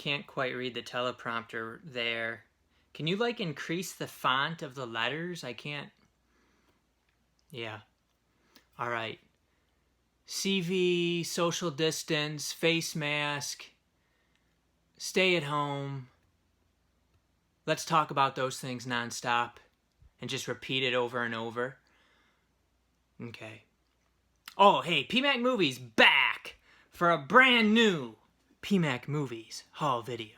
can't quite read the teleprompter there. Can you, like, increase the font of the letters? I can't. Yeah. All right. CV, social distance, face mask, stay at home. Let's talk about those things nonstop and just repeat it over and over. Okay. Oh, hey, PMacMovies back for a brand new PMacMovies haul video.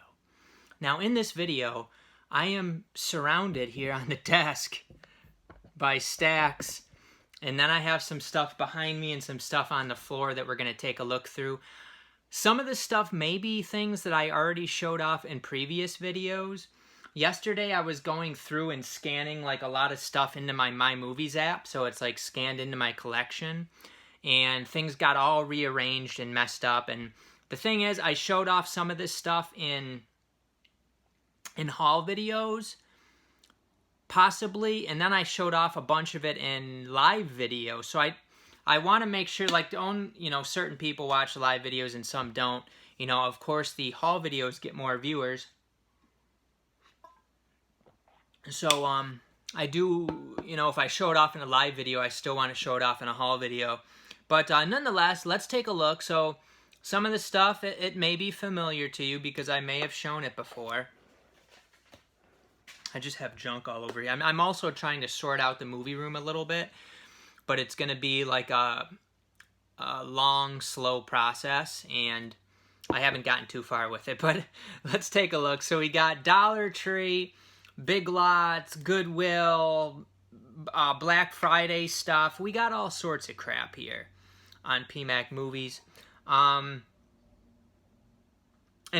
Now, in this video, I am surrounded here on the desk by stacks, and then I have some stuff behind me and some stuff on the floor that we're going to take a look through. Some of this stuff may be things that I already showed off in previous videos. Yesterday, I was going through and scanning like a lot of stuff into my MyMovies app, so it's like scanned into my collection, and things got all rearranged and messed up. And the thing is, I showed off some of this stuff in haul videos, possibly, and then I showed off a bunch of it in live videos. So I want to make sure, like, certain people watch live videos and some don't. Of course, the haul videos get more viewers. So, I do, if I show it off in a live video, I still want to show it off in a haul video. But nonetheless, let's take a look. So, some of the stuff, it may be familiar to you because I may have shown it before. I just have junk all over here. I'm also trying to sort out the movie room a little bit, but it's going to be like a long, slow process, and I haven't gotten too far with it. But let's take a look. So, we got Dollar Tree, Big Lots, Goodwill, Black Friday stuff. We got all sorts of crap here on PMacMovies. And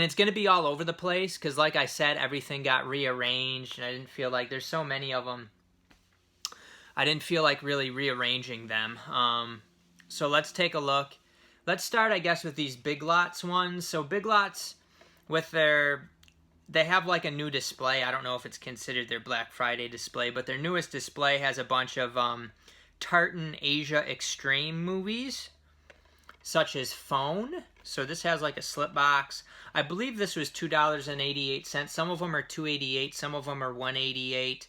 it's going to be all over the place because, like I said, everything got rearranged, and I didn't feel like there's so many of them. I didn't feel like really rearranging them. So let's take a look. Let's start, I guess, with these Big Lots ones. So Big Lots, they have like a new display. I don't know if it's considered their Black Friday display, but their newest display has a bunch of Tartan Asia Extreme movies, such as Phone. So this has like a slip box. I believe this was $2.88. Some of them are $2.88. Some of them are $1.88.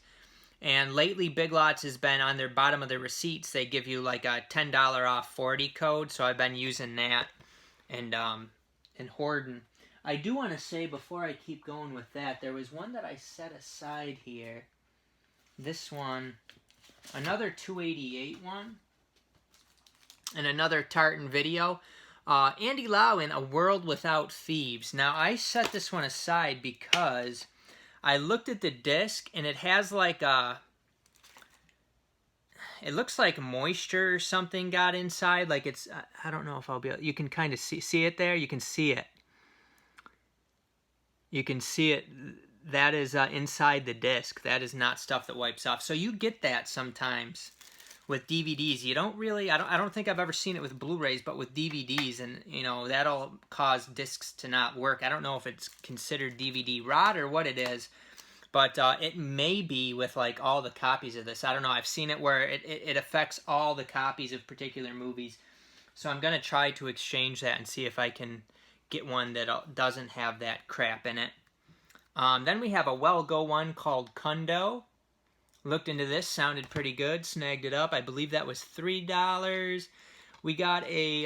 And lately, Big Lots has been on their bottom of their receipts. They give you like a $10 off 40 code. So I've been using that and hoarding. I do want to say before I keep going with that, there was one that I set aside here. This one, another $2.88 one, and another Tartan video. Andy Lau in A World Without Thieves. Now, I set this one aside because I looked at the disc, and it has like it looks like moisture or something got inside. Like it's, I don't know if I'll be able, you can kind of see it there? You can see it. You can see it. That is inside the disc. That is not stuff that wipes off. So you get that sometimes with DVDs. You don't really, I don't think I've ever seen it with Blu-rays, but with DVDs, and that'll cause discs to not work. I don't know if it's considered DVD rot or what it is, but it may be with like all the copies of this. I don't know. I've seen it where it affects all the copies of particular movies. So I'm going to try to exchange that and see if I can get one that doesn't have that crap in it. Then we have a Well Go one called Kundo. Looked into this, sounded pretty good, snagged it up. I believe that was $3. We got a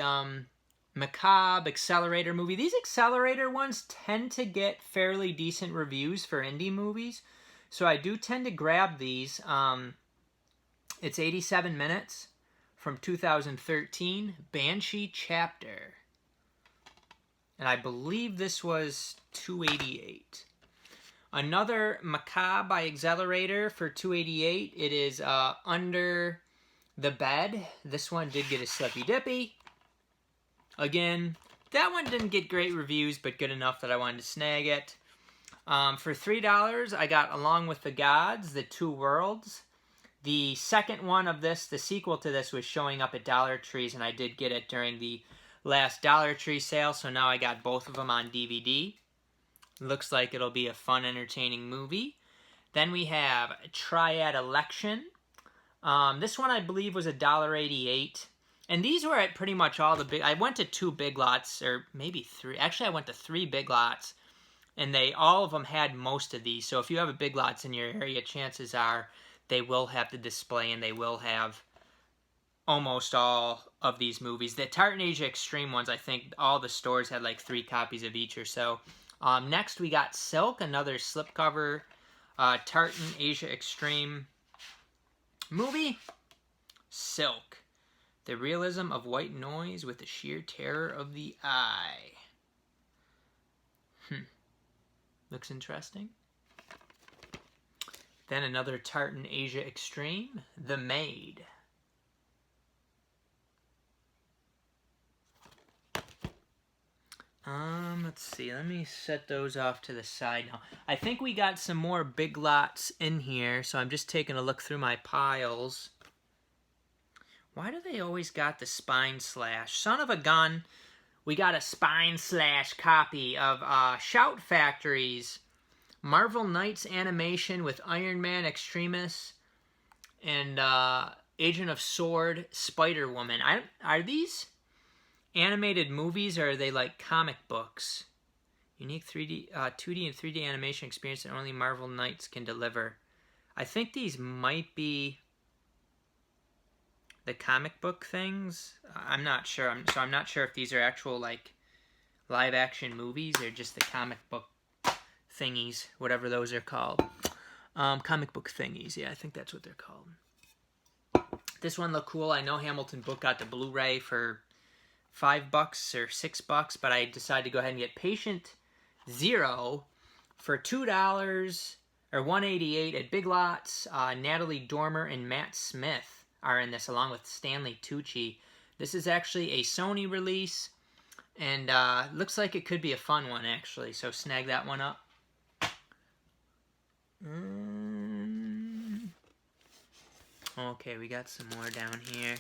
Macabre Accelerator movie. These Accelerator ones tend to get fairly decent reviews for indie movies, so I do tend to grab these. It's 87 minutes from 2013, Banshee Chapter. And I believe this was $2.88. Another Macabre by Accelerator for $2.88. It is Under the Bed. This one did get a Slippy Dippy. Again, that one didn't get great reviews, but good enough that I wanted to snag it. For $3, I got Along with the Gods, The Two Worlds. The second one of this, the sequel to this, was showing up at Dollar Trees, and I did get it during the last Dollar Tree sale, so now I got both of them on DVD. Looks like it'll be a fun, entertaining movie. Then we have Triad Election. This one, I believe, was $1.88. And these were at pretty much all the big... I went to 2 Big Lots, or maybe 3. Actually, I went to 3 Big Lots And all of them had most of these. So if you have a Big Lots in your area, chances are they will have the display and they will have almost all of these movies. The Tartan Asia Extreme ones, I think all the stores had like 3 copies of each or so. Next we got Silk, another slipcover Tartan Asia Extreme movie. Silk. The realism of white noise with the sheer terror of the eye. Looks interesting. Then another Tartan Asia Extreme, The Maid. Let's see. Let me set those off to the side now. I think we got some more Big Lots in here, so I'm just taking a look through my piles. Why do they always got the spine slash? Son of a gun. We got a spine slash copy of Shout Factory's Marvel Knights animation with Iron Man Extremis and Agent of S.W.O.R.D. Spider-Woman. Are these animated movies or are they like comic books? Unique 2D and 3D animation experience that only Marvel Knights can deliver. I think these might be the comic book things. I'm not sure. So I'm not sure if these are actual like live action movies or just the comic book thingies, whatever those are called. Comic book thingies. Yeah, I think that's what they're called. This one looked cool. I know Hamilton Book got the Blu-ray for $5 or $6, but I decided to go ahead and get Patient Zero for $2 or $1.88 at Big Lots. Natalie Dormer and Matt Smith are in this, along with Stanley Tucci. This is actually a Sony release, and looks like it could be a fun one, actually, so snag that one up. Okay, we got some more down here.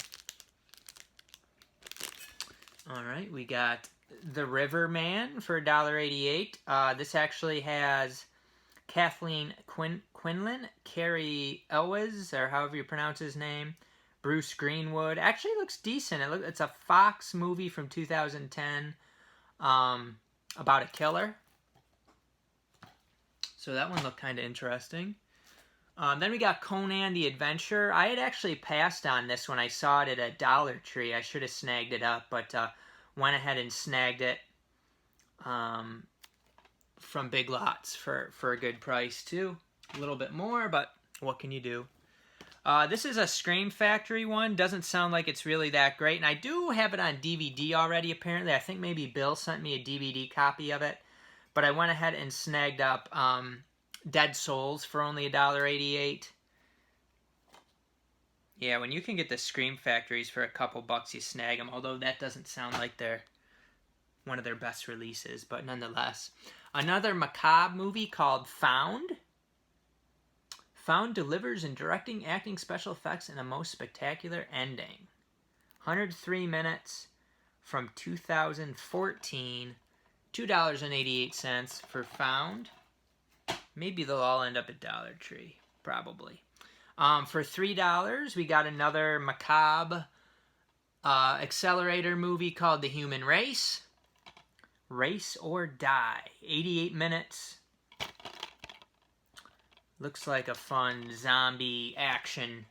Alright, we got The Riverman for $1.88. This actually has Kathleen Quinlan, Carrie Elwes, or however you pronounce his name, Bruce Greenwood. Actually looks decent. It's a Fox movie from 2010 about a killer. So that one looked kind of interesting. Then we got Conan the Adventurer. I had actually passed on this when I saw it at a Dollar Tree. I should have snagged it up, but went ahead and snagged it from Big Lots for a good price too. A little bit more, but what can you do? This is a Scream Factory one. Doesn't sound like it's really that great. And I do have it on DVD already, apparently. I think maybe Bill sent me a DVD copy of it. But I went ahead and snagged up Dead Souls for only $1.88. Yeah, when you can get the Scream Factories for a couple bucks, you snag them. Although that doesn't sound like they're one of their best releases. But nonetheless. Another macabre movie called Found. Found delivers in directing, acting, special effects, and a most spectacular ending. 103 minutes from 2014. $2.88 for Found. Maybe they'll all end up at Dollar Tree. Probably. For $3, we got another macabre accelerator movie called The Human Race. Race or Die. 88 minutes. Looks like a fun zombie action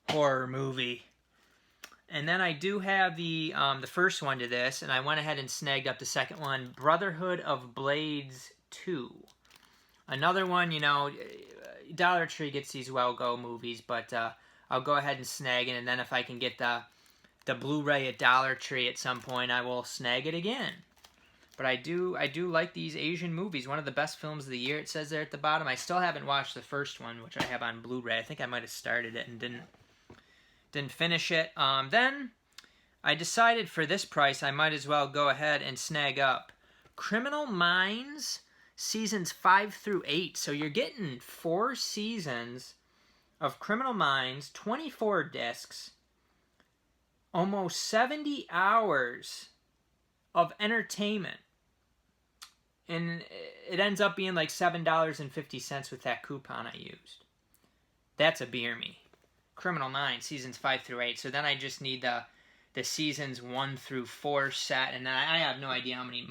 horror movie. And then I do have the first one to this, and I went ahead and snagged up the second one, Brotherhood of Blades 2. Another one, you know, Dollar Tree gets these well-go movies, but I'll go ahead and snag it, and then if I can get the Blu-ray at Dollar Tree at some point, I will snag it again. But I do like these Asian movies. One of the best films of the year, it says there at the bottom. I still haven't watched the first one, which I have on Blu-ray. I think I might have started it and didn't finish it. Then I decided for this price, I might as well go ahead and snag up Criminal Minds seasons 5 through 8. So you're getting 4 seasons of Criminal Minds, 24 discs, almost 70 hours of entertainment. And it ends up being like $7.50 with that coupon I used. That's a beer me. Criminal Minds, seasons 5 through 8. So then I just need the seasons 1 through 4 set. And I have no idea how many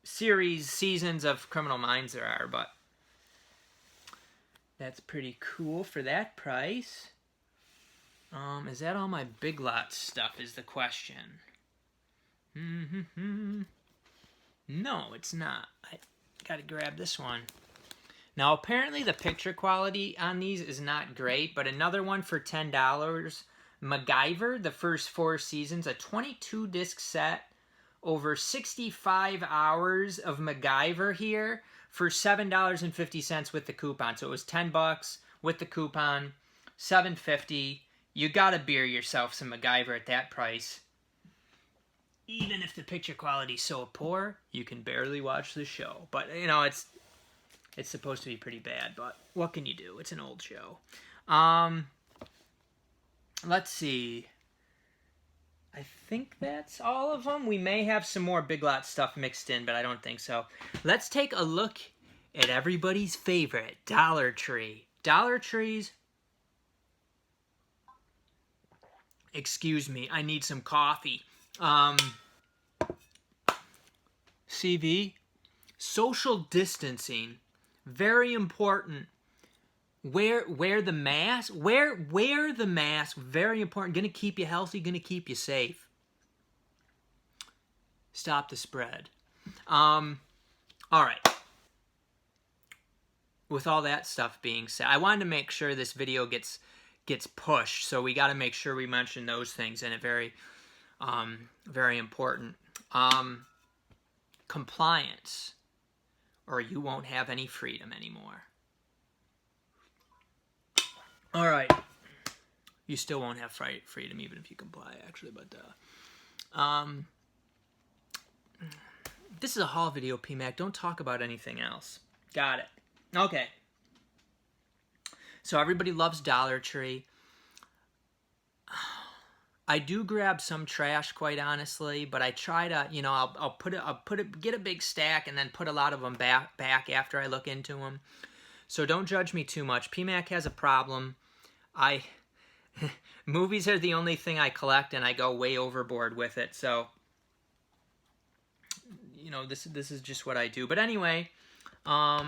seasons of Criminal Minds there are, but that's pretty cool for that price. Is that all my Big Lots stuff is the question. No, it's not. I gotta grab this one. Now, apparently the picture quality on these is not great, but another one for $10, MacGyver, the first 4 seasons, a 22-disc set, over 65 hours of MacGyver here for $7.50 with the coupon. So it was $10 with the coupon, $7.50. You gotta beer yourself some MacGyver at that price. Even if the picture quality is so poor, you can barely watch the show. But, you know, it's supposed to be pretty bad, but what can you do? It's an old show. Let's see. I think that's all of them. We may have some more Big Lots stuff mixed in, but I don't think so. Let's take a look at everybody's favorite, Dollar Tree. Dollar Tree's... Excuse me, I need some coffee. CV, social distancing, very important. Wear the mask. Wear the mask. Very important. Going to keep you healthy. Going to keep you safe. Stop the spread. All right. With all that stuff being said, I wanted to make sure this video gets pushed, so we got to make sure we mention those things in it. Very important. Compliance, or you won't have any freedom anymore. All right. You still won't have freedom even if you comply, actually. But this is a haul video, PMac. Don't talk about anything else. Got it. Okay. So everybody loves Dollar Tree. I do grab some trash, quite honestly, but I try to, you know, I'll get a big stack and then put a lot of them back after I look into them. So don't judge me too much. PMac has a problem. Movies are the only thing I collect, and I go way overboard with it. So, you know, this is just what I do. But anyway, all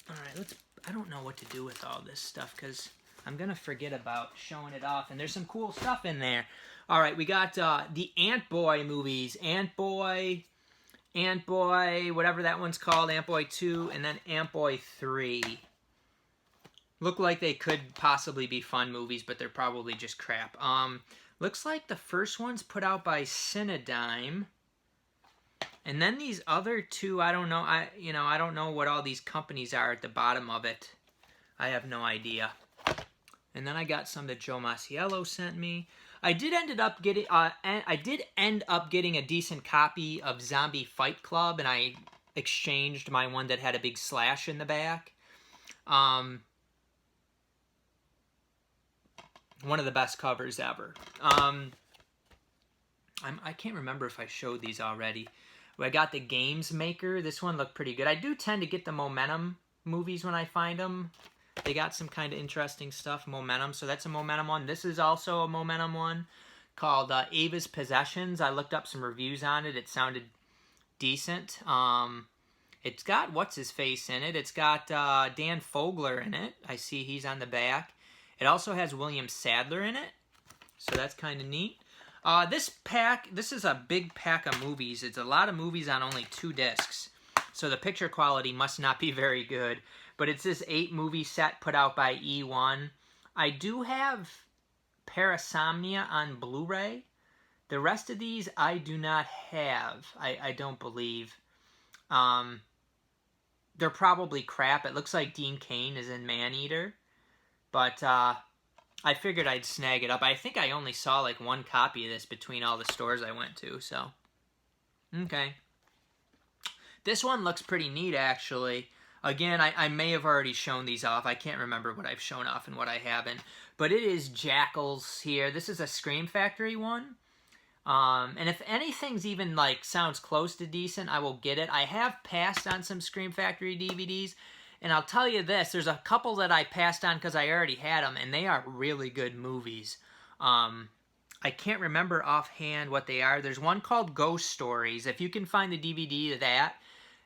right, I don't know what to do with all this stuff because I'm gonna forget about showing it off, and there's some cool stuff in there. All right, we got the Ant Boy movies, Ant Boy, whatever that one's called, Ant Boy 2, and then Ant Boy 3. Look like they could possibly be fun movies, but they're probably just crap. Looks like the first one's put out by Cinedigm. And then these other two, I don't know. I don't know what all these companies are at the bottom of it. I have no idea. And then I got some that Joe Maciello sent me. I did end up getting a decent copy of Zombie Fight Club, and I exchanged my one that had a big slash in the back. One of the best covers ever. I can't remember if I showed these already. I got the Games Maker. This one looked pretty good. I do tend to get the Momentum movies when I find them. They got some kind of interesting stuff. Momentum. So that's a Momentum one. This is also a Momentum one called Ava's Possessions. I looked up some reviews on it. It sounded decent. It's got what's-his-face in it. It's got Dan Fogler in it. I see he's on the back. It also has William Sadler in it. So that's kind of neat. This is a big pack of movies. It's a lot of movies on only 2 discs. So the picture quality must not be very good. But it's this 8-movie set put out by E1. I do have Parasomnia on Blu-ray. The rest of these I do not have. I don't believe. They're probably crap. It looks like Dean Cain is in Maneater. But I figured I'd snag it up. I think I only saw like 1 copy of this between all the stores I went to. So, okay. This one looks pretty neat, actually. Again, I may have already shown these off. I can't remember what I've shown off and what I haven't. But it is Jackals here. This is a Scream Factory one. And if anything's even, like, sounds close to decent, I will get it. I have passed on some Scream Factory DVDs. And I'll tell you this. There's a couple that I passed on because I already had them. And they are really good movies. I can't remember offhand what they are. There's one called Ghost Stories. If you can find the DVD of that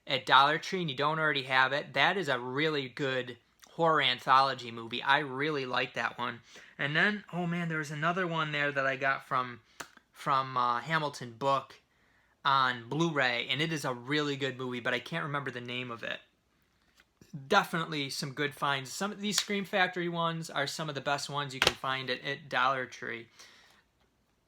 at Dollar Tree and you don't already have it, that is a really good horror anthology movie. I really like that one. And then, oh man, there was another one there that I got from Hamilton Book on Blu-ray, and it is a really good movie, but I can't remember the name of it. Definitely some good finds. Some of these Scream Factory ones are some of the best ones you can find at Dollar Tree.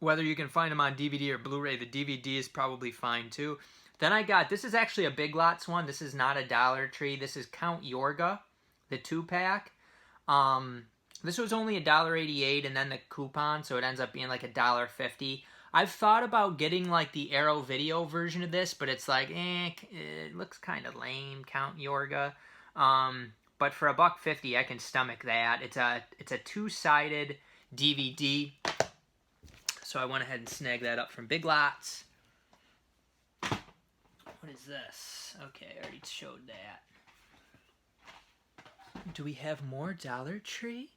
Whether you can find them on DVD or Blu-ray, the DVD is probably fine too. Then I got, this is actually a Big Lots one. This is not a Dollar Tree. This is Count Yorga, the 2-pack. This was only $1.88 and then the coupon, so it ends up being like $1.50. I've thought about getting like the Arrow Video version of this, but it's like, it looks kind of lame, Count Yorga. But for $1.50, I can stomach that. It's a 2-sided DVD. So I went ahead and snagged that up from Big Lots. What is this? Okay, I already showed that. Do we have more Dollar Tree?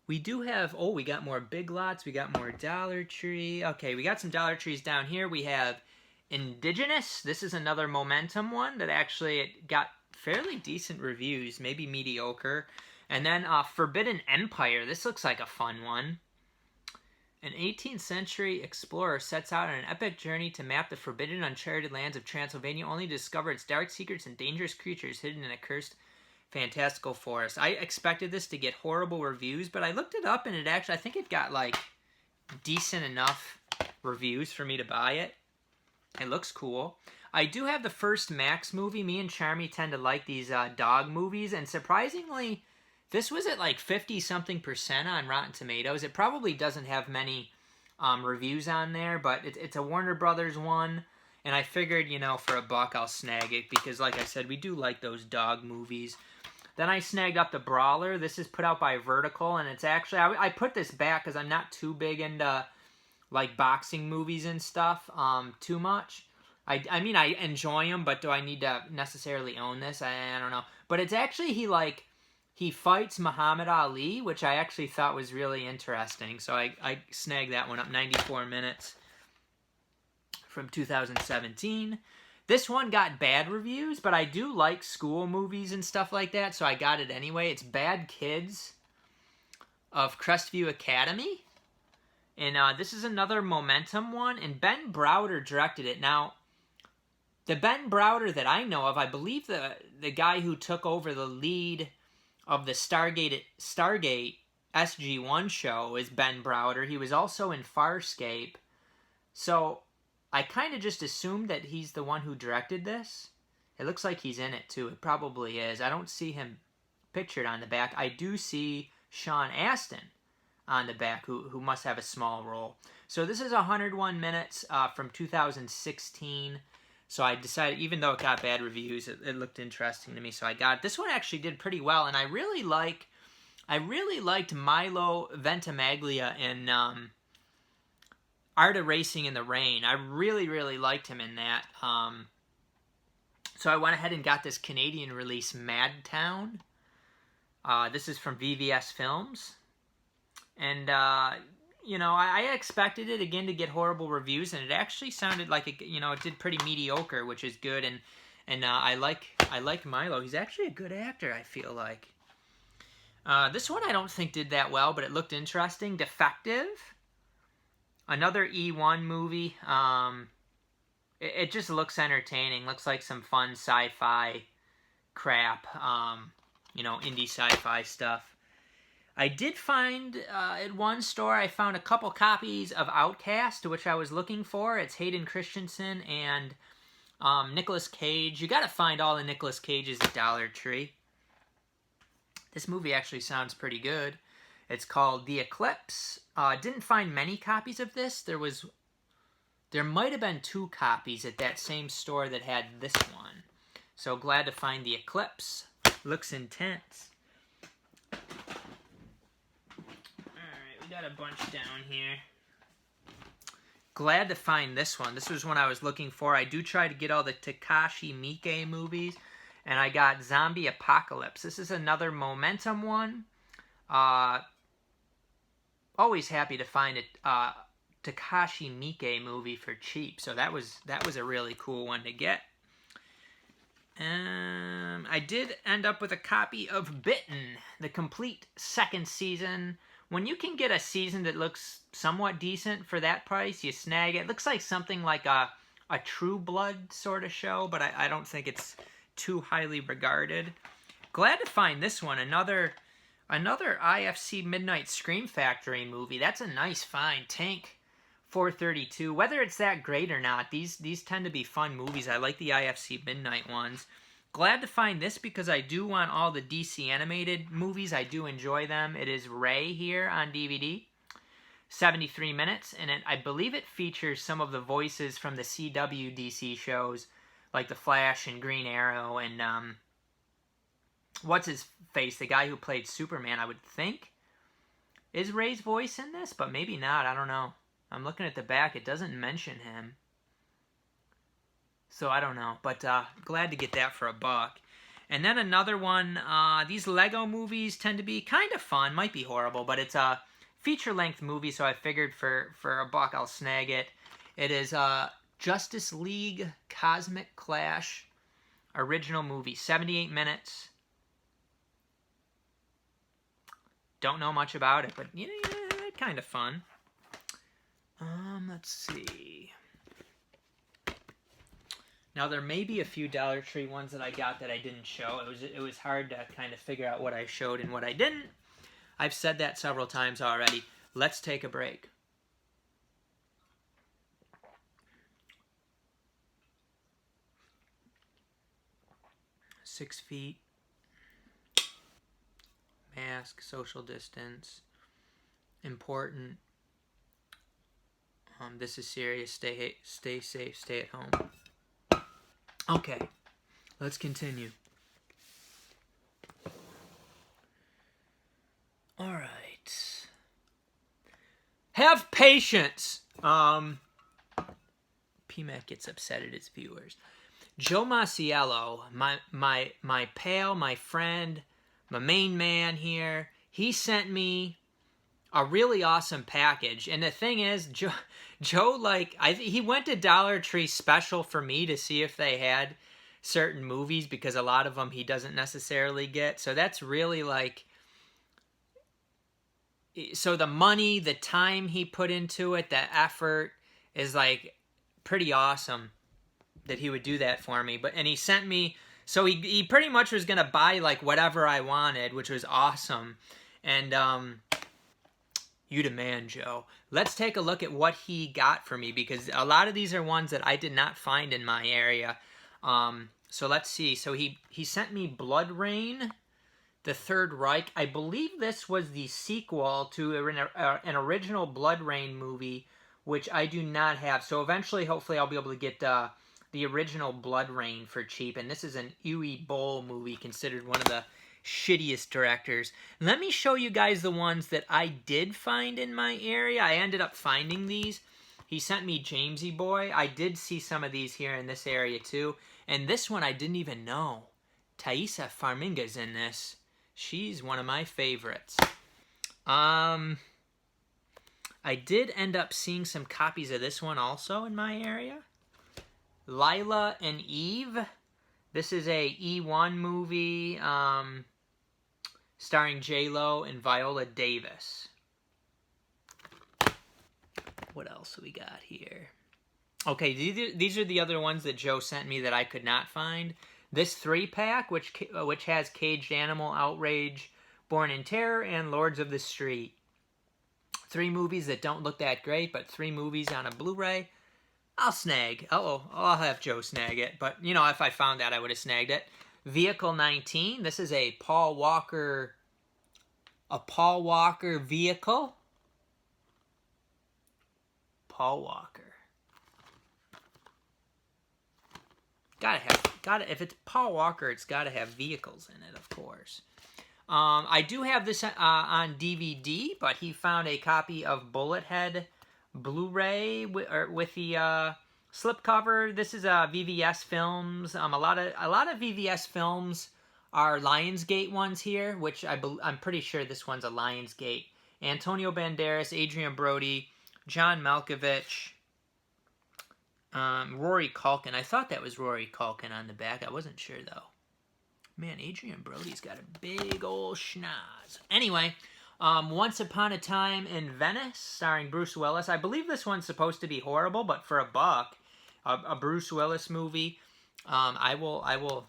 We do have, oh, we got more Big Lots. We got more Dollar Tree. Okay, we got some Dollar Trees down here. We have Indigenous. This is another Momentum one that actually got fairly decent reviews, maybe mediocre. And then Forbidden Empire. This looks like a fun one. An 18th century explorer sets out on an epic journey to map the forbidden, uncharted lands of Transylvania, only to discover its dark secrets and dangerous creatures hidden in a cursed fantastical forest. I expected this to get horrible reviews, but I looked it up and it actually, I think it got like decent enough reviews for me to buy it. It looks cool. I do have the first Max movie. Me and Charmy tend to like these dog movies, and surprisingly, this was at like 50-something% on Rotten Tomatoes. It probably doesn't have many reviews on there, but it's a Warner Brothers one. And I figured, you know, for $1 I'll snag it because, like I said, we do like those dog movies. Then I snagged up The Brawler. This is put out by Vertical, and it's actually... I put this back because I'm not too big into, like, boxing movies and stuff too much. I mean, I enjoy them, but do I need to necessarily own this? I don't know. But it's actually, he fights Muhammad Ali, which I actually thought was really interesting. So I snagged that one up, 94 minutes from 2017. This one got bad reviews, but I do like school movies and stuff like that, so I got it anyway. It's Bad Kids of Crestview Academy. And this is another Momentum one, and Ben Browder directed it. Now, the Ben Browder that I know of, I believe the guy who took over the lead of the Stargate SG-1 show is Ben Browder. He was also in Farscape. So I kind of just assumed that he's the one who directed this. It looks like he's in it too. It probably is. I don't see him pictured on the back. I do see Sean Astin on the back, who must have a small role. So this is 101 minutes from 2016. So I decided, even though it got bad reviews, it looked interesting to me, so I got it. This one actually did pretty well, and I really liked Milo Ventimiglia in Art of Racing in the Rain. I really, really liked him in that. So I went ahead and got this Canadian release, Madtown. This is from VVS Films. And, you know, I expected it, again, to get horrible reviews, and it actually sounded like, it did pretty mediocre, which is good, and I like Milo. He's actually a good actor, I feel like. This one I don't think did that well, but it looked interesting. Defective. Another E1 movie. It just looks entertaining. Looks like some fun sci-fi crap. Indie sci-fi stuff. I did find, at one store, I found a couple copies of Outcast, which I was looking for. It's Hayden Christensen and Nicolas Cage. You gotta find all the Nicolas Cages at Dollar Tree. This movie actually sounds pretty good. It's called The Eclipse. Didn't find many copies of this. There might have been 2 copies at that same store that had this one. So glad to find The Eclipse. Looks intense. Got a bunch down here. Glad to find this one. This was one I was looking for. I do try to get all the Takashi Miike movies, and I got Zombie Apocalypse. This is another Momentum one. Always happy to find Takashi Miike movie for cheap. So that was a really cool one to get. I did end up with a copy of Bitten, the complete second season. When you can get a season that looks somewhat decent for that price, you snag it. It looks like something like a True Blood sort of show, but I don't think it's too highly regarded. Glad to find this one, another IFC Midnight Scream Factory movie. That's a nice find. Tank 432. Whether it's that great or not, these tend to be fun movies. I like the IFC Midnight ones. Glad to find this because I do want all the DC animated movies. I do enjoy them. It is Ray here on DVD. 73 minutes, and I believe it features some of the voices from the CW DC shows, like The Flash and Green Arrow, and what's his face, the guy who played Superman, I would think. Is Ray's voice in this? But maybe not, I don't know. I'm looking at the back, it doesn't mention him. So I don't know, but glad to get that for $1. And then another one, these Lego movies tend to be kind of fun, might be horrible, but it's a feature-length movie, so I figured for $1 I'll snag it. It is Justice League Cosmic Clash original movie, 78 minutes. Don't know much about it, but yeah, kind of fun. Let's see. Now there may be a few Dollar Tree ones that I got that I didn't show. It was hard to kind of figure out what I showed and what I didn't. I've said that several times already. Let's take a break. Six feet. Mask, social distance. Important. This is serious. Stay safe. Stay at home. Okay, let's continue. All right. Have patience. PMac gets upset at his viewers. Joe Maciello, my pal, my friend, my main man here, he sent me a really awesome package. And the thing is, Joe he went to Dollar Tree special for me to see if they had certain movies, because a lot of them he doesn't necessarily get. So that's really so the money, the time he put into it, the effort is pretty awesome that he would do that for me. And he sent me, so he pretty much was going to buy whatever I wanted, which was awesome. And you the man, Joe. Let's take a look at what he got for me, because a lot of these are ones that I did not find in my area. So let's see. So he sent me Blood Rain, The Third Reich. I believe this was the sequel to an original Blood Rain movie, which I do not have. So eventually, hopefully, I'll be able to get the original Blood Rain for cheap. And this is an Uwe Boll movie, considered one of the shittiest directors. Let me show you guys the ones that I did find in my area. I ended up finding these. He sent me Jamesy Boy. I did see some of these here in this area too. And this one I didn't even know. Thaisa Farminga's in this. She's one of my favorites. I did end up seeing some copies of this one also in my area. Lila and Eve. This is a E1 movie starring J-Lo and Viola Davis. What else we got here? Okay, these are the other ones that Joe sent me that I could not find. This 3-pack, which has Caged Animal, Outrage, Born in Terror, and Lords of the Street. 3 movies that don't look that great, but 3 movies on a Blu-ray. I'll snag. I'll have Joe snag it. But, if I found that, I would have snagged it. Vehicle 19. This is a Paul Walker vehicle. Paul Walker. If it's Paul Walker, it's gotta have vehicles in it, of course. I do have this on DVD, but he found a copy of Bullethead Blu-ray with the slipcover. This is VVS Films. A lot of VVS Films are Lionsgate ones here, which I'm pretty sure this one's a Lionsgate. Antonio Banderas, Adrian Brody, John Malkovich, Rory Culkin. I thought that was Rory Culkin on the back. I wasn't sure, though. Man, Adrian Brody's got a big old schnoz. Anyway, Once Upon a Time in Venice, starring Bruce Willis. I believe this one's supposed to be horrible, but for $1, a Bruce Willis movie, I will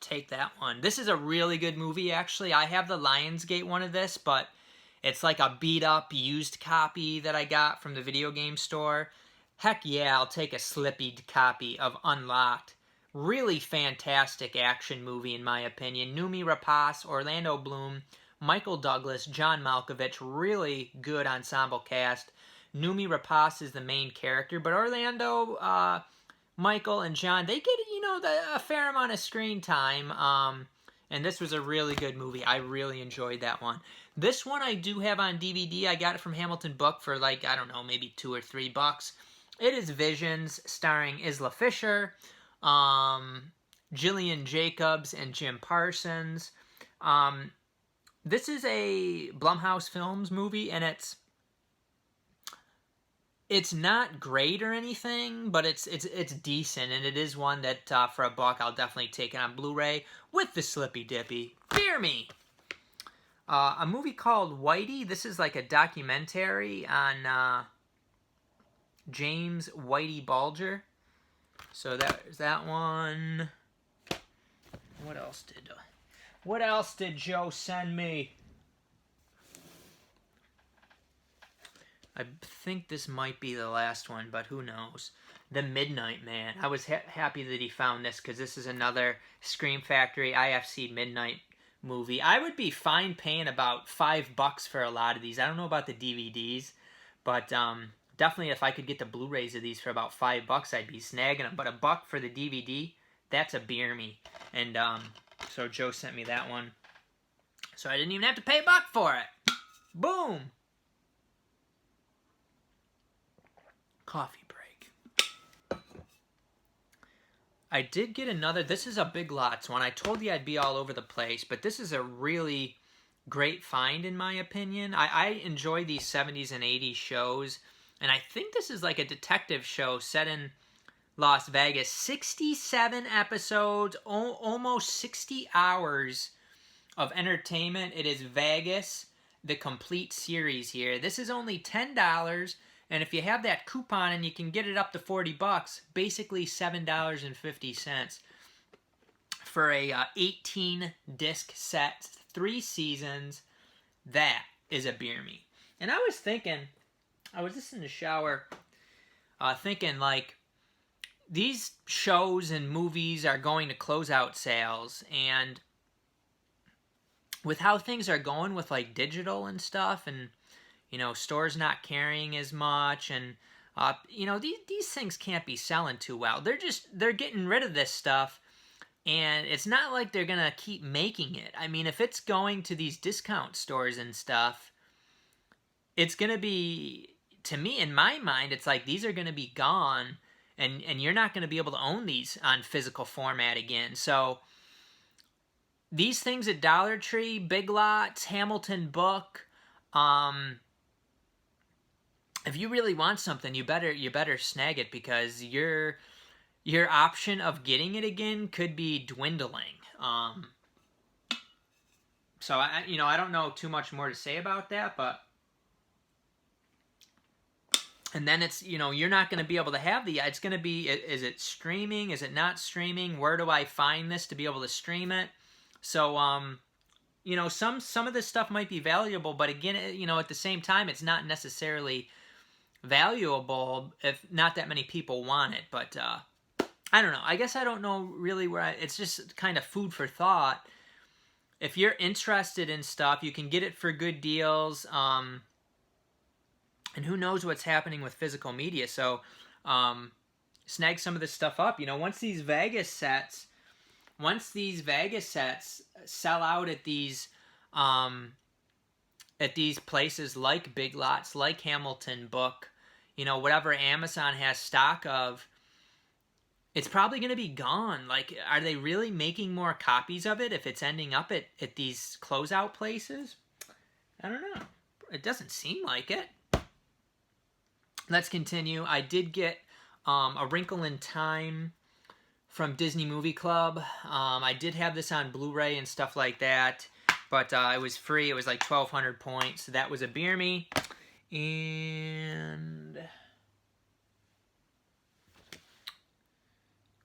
take that one. This is a really good movie, actually. I have the Lionsgate one of this, but it's like a beat-up, used copy that I got from the video game store. Heck yeah, I'll take a slippy copy of Unlocked. Really fantastic action movie, in my opinion. Noomi Rapace, Orlando Bloom, Michael Douglas, John Malkovich. Really good ensemble cast. Noomi Rapace is the main character, but Orlando, Michael, and John, they get, you know, a fair amount of screen time. And this was a really good movie. I really enjoyed that one. This one I do have on DVD. I got it from Hamilton Book for like, I don't know, maybe $2 or $3. It is Visions, starring Isla Fisher, Gillian Jacobs, and Jim Parsons. This is a Blumhouse Films movie, and it's not great or anything, but it's decent, and it is one that for $1 I'll definitely take it on Blu-ray with the Slippy Dippy. Fear me. A movie called Whitey. This is like a documentary on James Whitey Bulger. So there's that one. What else did Joe send me? I think this might be the last one, but who knows? The Midnight Man. I was happy that he found this, because this is another Scream Factory IFC Midnight movie. I would be fine paying about $5 for a lot of these. I don't know about the DVDs, but definitely if I could get the Blu-rays of these for about $5, I'd be snagging them. But $1 for the DVD, that's a beer me. And so Joe sent me that one. So I didn't even have to pay $1 for it. Boom! Coffee break. I did get another. This is a Big Lots one. I told you I'd be all over the place, but this is a really great find in my opinion. I enjoy these 70s and 80s shows, and I think this is like a detective show set in Las Vegas. 67 episodes, almost 60 hours of entertainment. It is Vegas, the complete series here. This is only $10. And if you have that coupon and you can get it up to $40, basically $7.50 for a 18-disc set, 3 seasons. That is a beer me. And I was thinking, I was just in the shower thinking, like, these shows and movies are going to closeout sales, and with how things are going with, like, digital and stuff, and you know, stores not carrying as much, and you know, these things can't be selling too well. They're getting rid of this stuff, and it's not like they're gonna keep making it. I mean, if it's going to these discount stores and stuff, it's gonna be, to me, in my mind, it's like these are gonna be gone, and you're not gonna be able to own these on physical format again. So these things at Dollar Tree, Big Lots, Hamilton Book, if you really want something, you better snag it, because your option of getting it again could be dwindling. So I don't know too much more to say about that, but and then it's, you're not going to be able to have it's going to be, is it streaming? Is it not streaming? Where do I find this to be able to stream it? So some of this stuff might be valuable, but again, at the same time, it's not necessarily valuable if not that many people want it. But I don't know. I guess I don't know really where it's just kind of food for thought. If you're interested in stuff, you can get it for good deals. And who knows what's happening with physical media. So snag some of this stuff up. Once these Vegas sets sell out at these places like Big Lots, like Hamilton Book, whatever Amazon has stock of, it's probably going to be gone. Like, are they really making more copies of it if it's ending up at these closeout places? I don't know. It doesn't seem like it. let's continue. I did get A Wrinkle in Time from Disney Movie Club. I did have this on Blu-ray and stuff like that, but it was free. It was like 1,200 points. So that was a Beer Me. And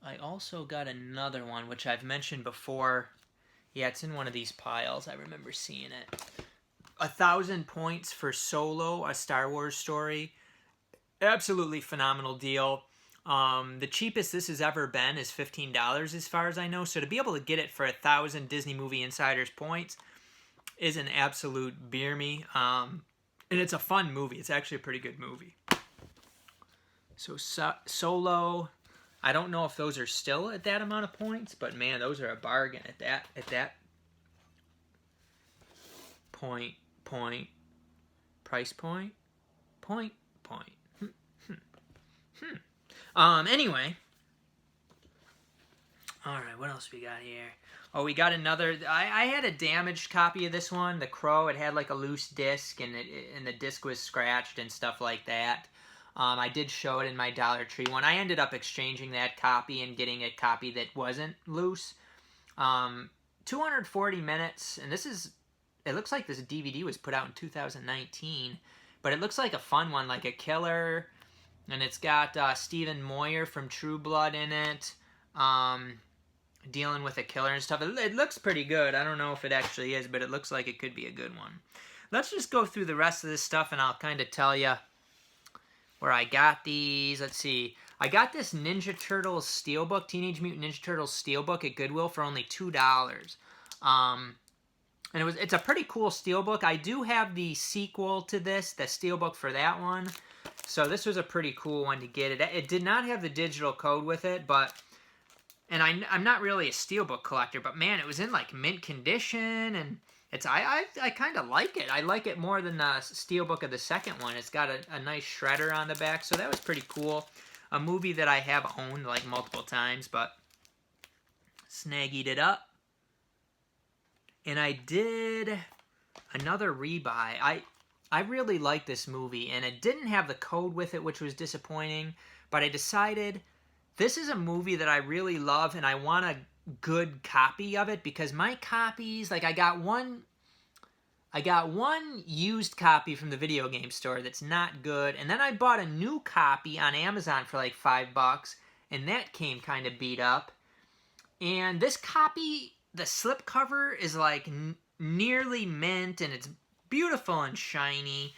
I also got another one, which I've mentioned before. Yeah, it's in one of these piles. I remember seeing it. 1,000 points for Solo, a Star Wars story. Absolutely phenomenal deal. The cheapest this has ever been is $15 as far as I know. So to be able to get it for 1,000 Disney Movie Insiders points is an absolute beer me. And it's a fun movie. It's actually a pretty good movie. So Solo, I don't know if those are still at that amount of points, but man, those are a bargain at that price point. Anyway. Alright, what else we got here? Oh, we got another. I had a damaged copy of this one, The Crow. It had like a loose disc, and the disc was scratched and stuff like that. I did show it in my Dollar Tree one. I ended up exchanging that copy and getting a copy that wasn't loose. 240 minutes, and it looks like this DVD was put out in 2019, but it looks like a fun one, like a killer, and it's got Stephen Moyer from True Blood in it, dealing with a killer and stuff. It looks pretty good. I don't know if it actually is, but it looks like it could be a good one. Let's just go through the rest of this stuff, and I'll kind of tell you where I got these. Let's see. I got this Ninja Turtles Steelbook, Teenage Mutant Ninja Turtles Steelbook at Goodwill for only $2. And it's a pretty cool Steelbook. I do have the sequel to this, the Steelbook for that one. So this was a pretty cool one to get. It did not have the digital code with it, but... And I'm not really a Steelbook collector, but man, it was in like mint condition, and I kind of like it. I like it more than the Steelbook of the second one. It's got a nice shredder on the back, so that was pretty cool. A movie that I have owned like multiple times, but snaggied it up. And I did another rebuy. I really liked this movie, and it didn't have the code with it, which was disappointing, but I decided... This is a movie that I really love, and I want a good copy of it, because my copies, like I got one used copy from the video game store that's not good, and then I bought a new copy on Amazon for like $5, and that came kind of beat up. And this copy, the slipcover is like nearly mint, and it's beautiful and shiny.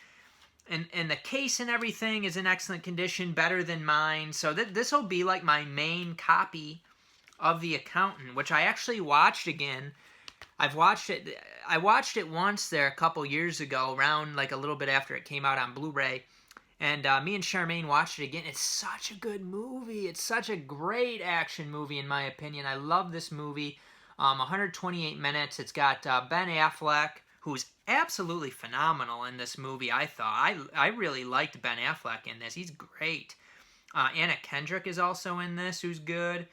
And the case and everything is in excellent condition, better than mine. So this will be like my main copy of The Accountant, which I actually watched again. I watched it once there a couple years ago, around like a little bit after it came out on Blu-ray. And me and Charmaine watched it again. It's such a good movie. It's such a great action movie, in my opinion. I love this movie. 128 minutes. It's got Ben Affleck, who's absolutely phenomenal in this movie, I thought. I really liked Ben Affleck in this. He's great. Anna Kendrick is also in this, who's good.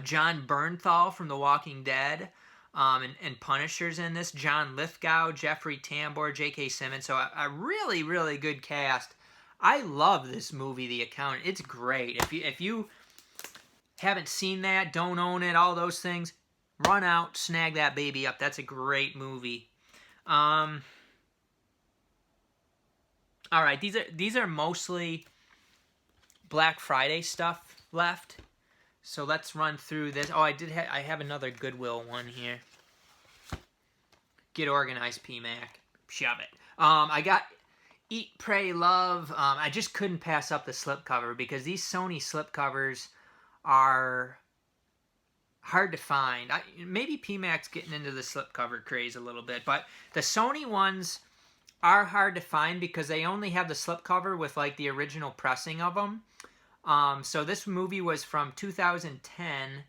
John Bernthal from The Walking Dead and Punisher's in this. John Lithgow, Jeffrey Tambor, J.K. Simmons. So a really, really good cast. I love this movie, The Accountant. It's great. If you haven't seen that, don't own it, all those things, run out, snag that baby up. That's a great movie. All right, these are mostly Black Friday stuff left. So let's run through this. Oh, I have another Goodwill one here. Get organized, PMac. Shove it. I got Eat, Pray, Love. I just couldn't pass up the slipcover, because these Sony slipcovers are hard to find. Maybe PMac's getting into the slipcover craze a little bit, but the Sony ones are hard to find because they only have the slipcover with like the original pressing of them. So this movie was from 2010,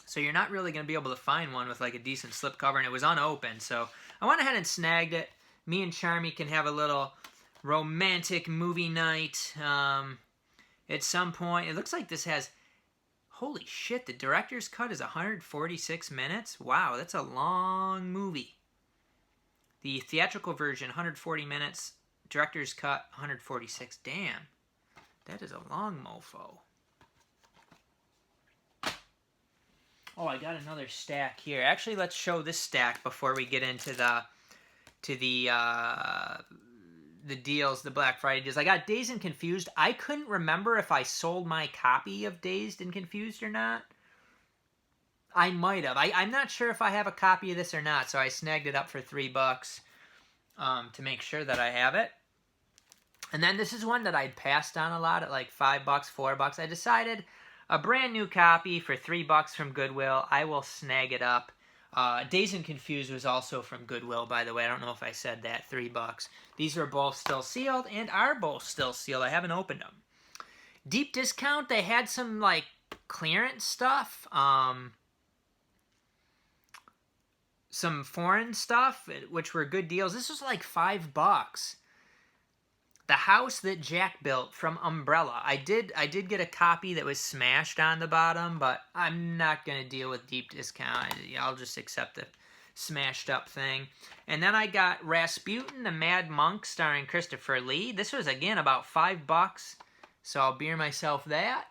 so you're not really going to be able to find one with like a decent slipcover, and it was unopened, so I went ahead and snagged it. Me and Charmy can have a little romantic movie night at some point. It looks like this has... Holy shit, the director's cut is 146 minutes? Wow, that's a long movie. The theatrical version, 140 minutes, Director's cut, 146. Damn. That is a long mofo. Oh, I got another stack here. Actually, let's show this stack before we get into the deals, the Black Friday deals. I got Dazed and Confused. I couldn't remember if I sold my copy of Dazed and Confused or not. I might have. I'm not sure if I have a copy of this or not, so I snagged it up for $3 to make sure that I have it. And then this is one that I'd passed on a lot at like $5, $4. I decided a brand new copy for $3 from Goodwill. I will snag it up. Dazed and Confused was also from Goodwill, by the way. I don't know if I said that. $3. These are both still sealed and are both still sealed. I haven't opened them. Deep discount. They had some like clearance stuff. Some foreign stuff, which were good deals. This was like $5. The House That Jack Built from Umbrella. I did get a copy that was smashed on the bottom, but I'm not going to deal with deep discount. I'll just accept the smashed up thing. And then I got Rasputin, the Mad Monk, starring Christopher Lee. This was, again, about $5, so I'll beer myself that.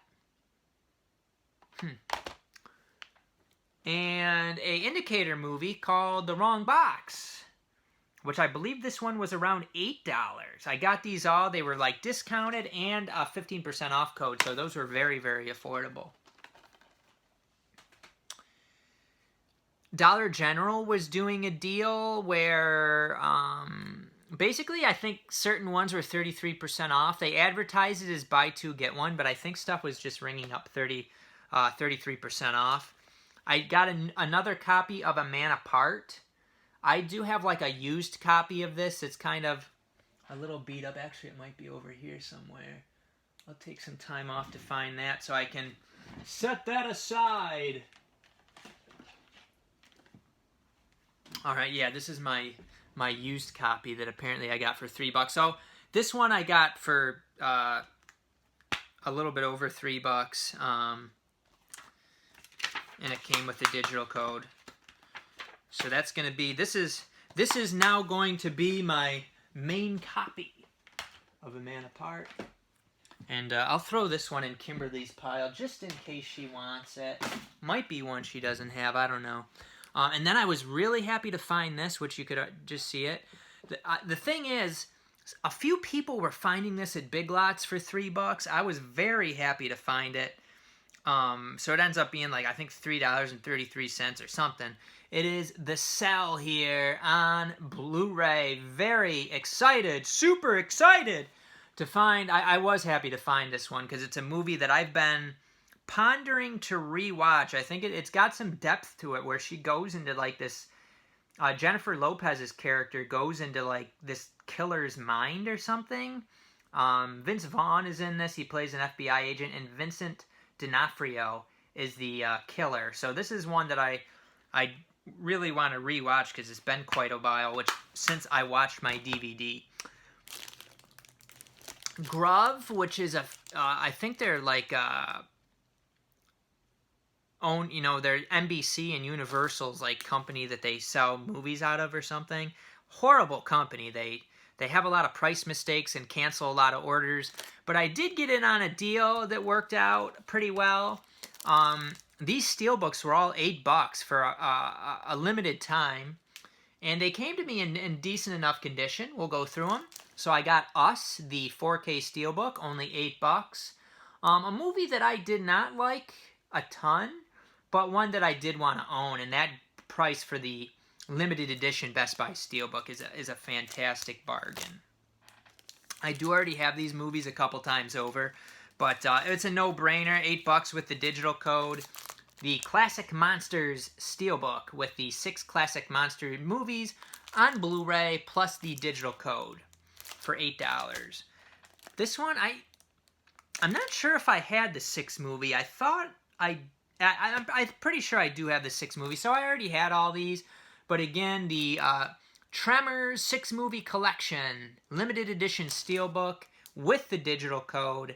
And a Indicator movie called The Wrong Box, which I believe this one was around $8. I got these all. They were like discounted and a 15% off code, so those were very, very affordable. Dollar General was doing a deal where basically I think certain ones were 33% off. They advertised it as buy two, get one, but I think stuff was just ringing up 33% off. I got another copy of A Man Apart. I do have like a used copy of this. It's kind of a little beat up. Actually, it might be over here somewhere. I'll take some time off to find that so I can set that aside. All right, yeah, this is my used copy that apparently I got for $3. So this one I got for a little bit over $3. And it came with the digital code. So that's going to be, this is now going to be my main copy of A Man Apart. And I'll throw this one in Kimberly's pile just in case she wants it. Might be one she doesn't have, I don't know. And then I was really happy to find this, which you could just see it. The thing is, a few people were finding this at Big Lots for $3. I was very happy to find it. So it ends up being like, I think $3.33 or something. It is The Cell here on Blu-ray. Very excited, super excited to find. I was happy to find this one because it's a movie that I've been pondering to rewatch. I think it's got some depth to it where she goes into like this, Jennifer Lopez's character goes into like this killer's mind or something. Vince Vaughn is in this. He plays an FBI agent, and Vincent D'Onofrio is the killer. So this is one that I really want to rewatch because it's been quite a while since I watched my DVD. Grove, which is I think they're like they're NBC and Universal's like company that they sell movies out of or something. Horrible company. They have a lot of price mistakes and cancel a lot of orders. But I did get in on a deal that worked out pretty well. These steelbooks were all $8 for a limited time. And they came to me in decent enough condition. We'll go through them. So I got Us, the 4K steelbook, only $8. A movie that I did not like a ton, but one that I did want to own. And that price for the limited edition Best Buy steelbook is a fantastic bargain. I do already have these movies a couple times over, but it's a no-brainer. $8 with the digital code. The Classic Monsters steelbook with the 6 classic monster movies on Blu-ray plus the digital code for $8. This one, I'm not sure if I had the 6 movie. I thought I'm pretty sure I do have the 6 movie, so I already had all these. But again, the Tremors 6 movie collection, limited edition steelbook with the digital code.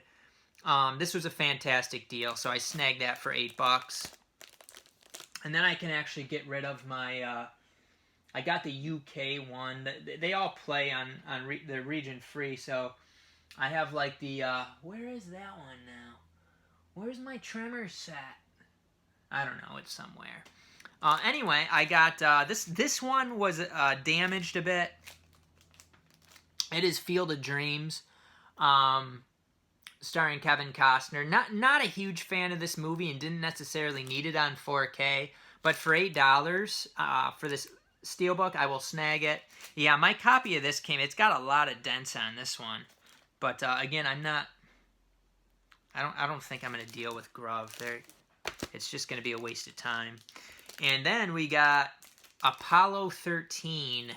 This was a fantastic deal, so I snagged that for $8. And then I can actually get rid of my I got the UK one. They all play on the region free, so I have like the, where is that one now? Where's my Tremor set? I don't know, it's somewhere. Anyway, I got, this one was damaged a bit. It is Field of Dreams, starring Kevin Costner. Not a huge fan of this movie and didn't necessarily need it on 4K, but for $8 for this Steelbook, I will snag it. Yeah, my copy of this it's got a lot of dents on this one. But again, I don't think I'm going to deal with Grove. It's just going to be a waste of time. And then we got Apollo 13.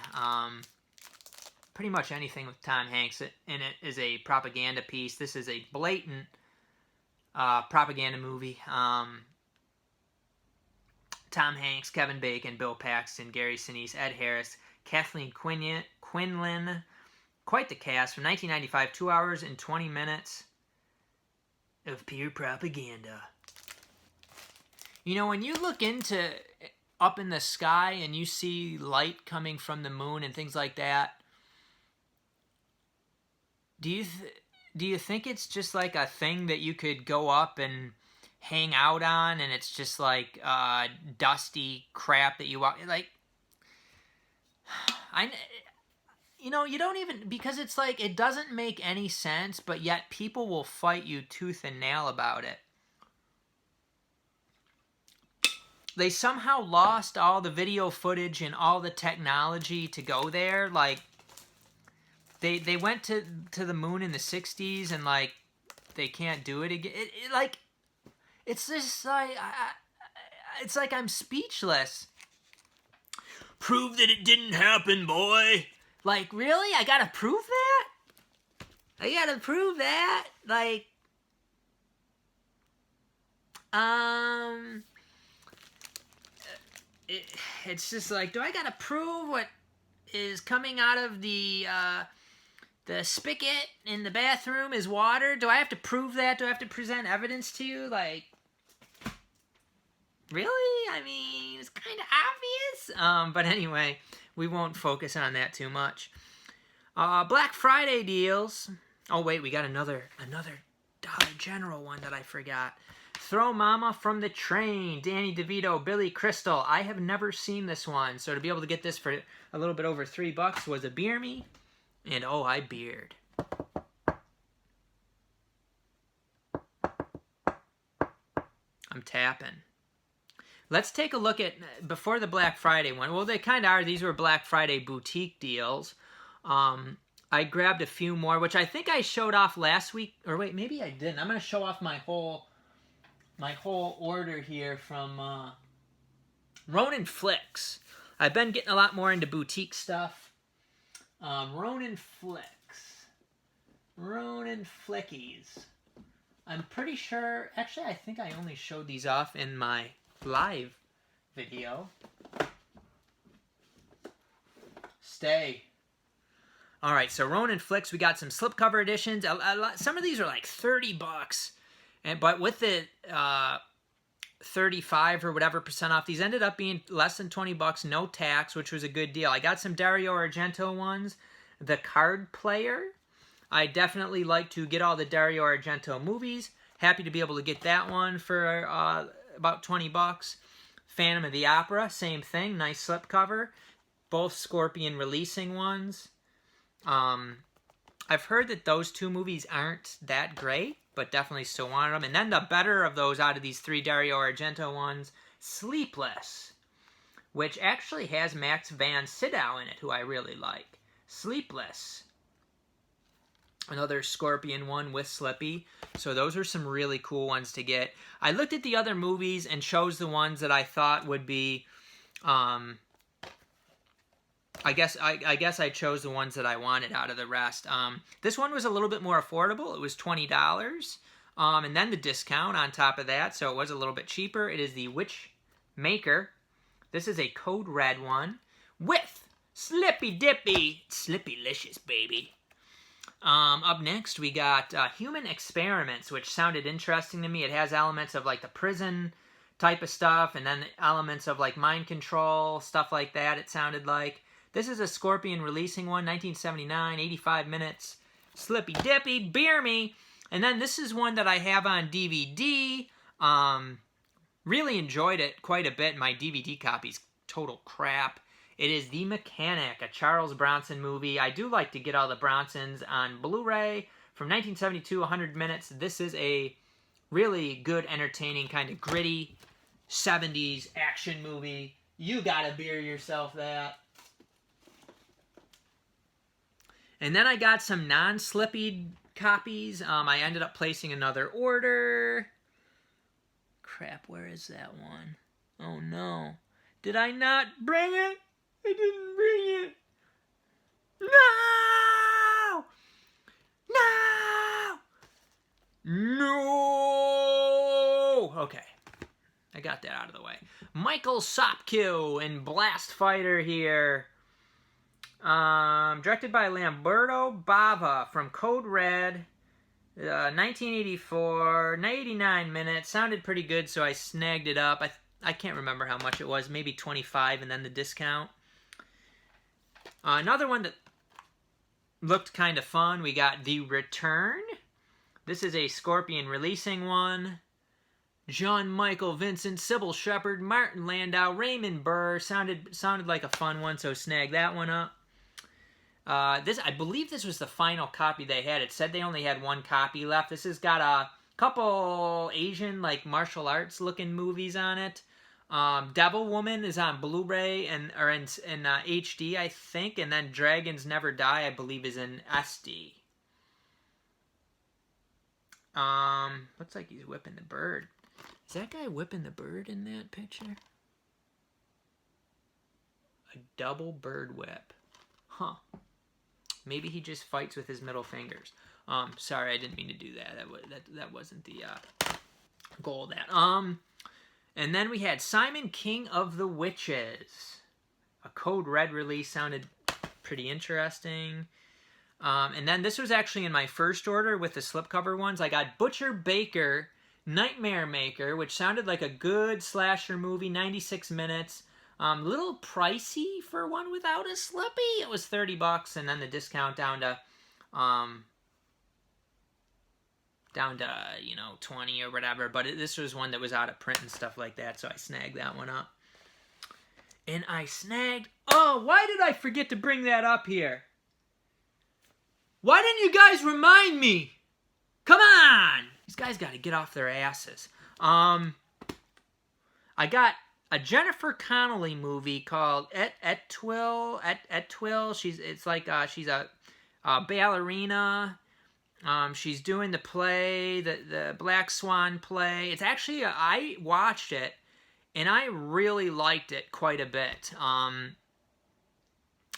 Pretty much anything with Tom Hanks in it is a propaganda piece. This is a blatant propaganda movie. Tom Hanks, Kevin Bacon, Bill Paxton, Gary Sinise, Ed Harris, Kathleen Quinlan. Quite the cast. From 1995, 2 hours and 20 minutes of pure propaganda. You know, when you look into up in the sky and you see light coming from the moon and things like that, do you think it's just like a thing that you could go up and hang out on, and it's just like dusty crap that you walk like? You know, you don't even, because it's like it doesn't make any sense, but yet people will fight you tooth and nail about it. They somehow lost all the video footage and all the technology to go there. Like, they went to the moon in the 60s, and like they can't do it again. It's just like it's like I'm speechless. Prove that it didn't happen, boy. Like, really? I gotta prove that? I gotta prove that? Like, it's just like, do I gotta prove what is coming out of the spigot in the bathroom is water? Do I have to prove that? Do I have to present evidence to you? Like, really? I mean, it's kind of obvious. But anyway, we won't focus on that too much. Black Friday deals. Oh wait, we got another Dollar General one that I forgot. Throw Mama from the Train, Danny DeVito, Billy Crystal. I have never seen this one, so to be able to get this for a little bit over $3 was a beer me. And oh, I beered. I'm tapping. Let's take a look at, before the Black Friday one. Well, they kind of are. These were Black Friday boutique deals. I grabbed a few more, which I think I showed off last week. Or wait, maybe I didn't. I'm going to show off my whole order here from Ronin Flicks. I've been getting a lot more into boutique stuff. Ronin Flicks. Ronin Flickies. I'm pretty sure, actually I think I only showed these off in my live video. Stay. Alright, so Ronin Flicks, we got some slipcover editions. Some of these are like $30. But with the 35 or whatever % off, these ended up being less than $20, no tax, which was a good deal. I got some Dario Argento ones. The Card Player. I definitely like to get all the Dario Argento movies. Happy to be able to get that one for about $20. Phantom of the Opera, same thing. Nice slipcover. Both Scorpion releasing ones. I've heard that those two movies aren't that great, but definitely still wanted them. And then the better of those out of these three Dario Argento ones, Sleepless, which actually has Max van Sydow in it, who I really like. Sleepless. Another Scorpion one with Slippy. So those are some really cool ones to get. I looked at the other movies and chose the ones that I thought would be... I guess I chose the ones that I wanted out of the rest. This one was a little bit more affordable. It was $20. And then the discount on top of that, so it was a little bit cheaper. It is the Witchmaker. This is a Code Red one with Slippy Dippy. Slippy-licious, baby. Up next, we got Human Experiments, which sounded interesting to me. It has elements of like the prison type of stuff, and then elements of like mind control, stuff like that, it sounded like. This is a Scorpion releasing one, 1979, 85 minutes. Slippy Dippy, beer me. And then this is one that I have on DVD. Really enjoyed it quite a bit. My DVD copy's total crap. It is The Mechanic, a Charles Bronson movie. I do like to get all the Bronsons on Blu-ray. From 1972, 100 minutes. This is a really good, entertaining, kind of gritty 70s action movie. You gotta beer yourself that. And then I got some non-slippy copies. I ended up placing another order. Crap, where is that one? Oh no. Did I not bring it? I didn't bring it. No! No! No! Okay. I got that out of the way. Michael Sopkiw in Blast Fighter here. Directed by Lamberto Bava from Code Red. 1984, 89 minutes. Sounded pretty good, so I snagged it up. I can't remember how much it was. Maybe 25 and then the discount. Another one that looked kind of fun. We got The Return. This is a Scorpion releasing one. John Michael Vincent, Sybil Shepherd, Martin Landau, Raymond Burr. Sounded like a fun one, so snag that one up. I believe this was the final copy they had. It said they only had one copy left. This has got a couple Asian, like, martial arts looking movies on it. Devil Woman is on Blu-ray or in HD, I think. And then Dragons Never Die, I believe, is in SD. Looks like he's whipping the bird. Is that guy whipping the bird in that picture? A double bird whip. Huh. Maybe he just fights with his middle fingers. Sorry, I didn't mean to do that. That wasn't the goal of that. And then we had Simon King of the Witches. A Code Red release, sounded pretty interesting. And then this was actually in my first order with the slipcover ones. I got Butcher Baker, Nightmare Maker, which sounded like a good slasher movie, 96 minutes. Little pricey for one without a slippy. It was $30, and then the discount down to 20 or whatever. But this was one that was out of print and stuff like that, so I snagged that one up. And I snagged... Oh, why did I forget to bring that up here? Why didn't you guys remind me? Come on! These guys got to get off their asses. I got a Jennifer Connelly movie called Et Twill. She's a ballerina. She's doing the play, the Black Swan play. It's actually I watched it and I really liked it quite a bit.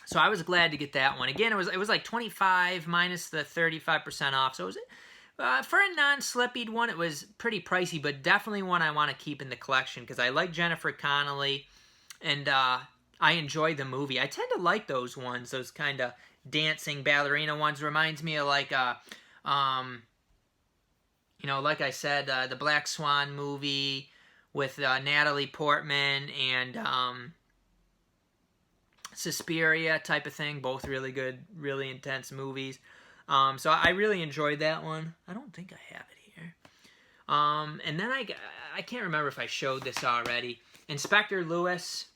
So I was glad to get that one. Again, it was like 25 minus the 35% off. So it was for a non-slippied one, it was pretty pricey, but definitely one I want to keep in the collection because I like Jennifer Connelly, and I enjoy the movie. I tend to like those ones, those kind of dancing ballerina ones. Reminds me of like like I said, the Black Swan movie with Natalie Portman and Suspiria type of thing. Both really good, really intense movies. So I really enjoyed that one. I don't think I have it here. And then I can't remember if I showed this already. Inspector Lewis.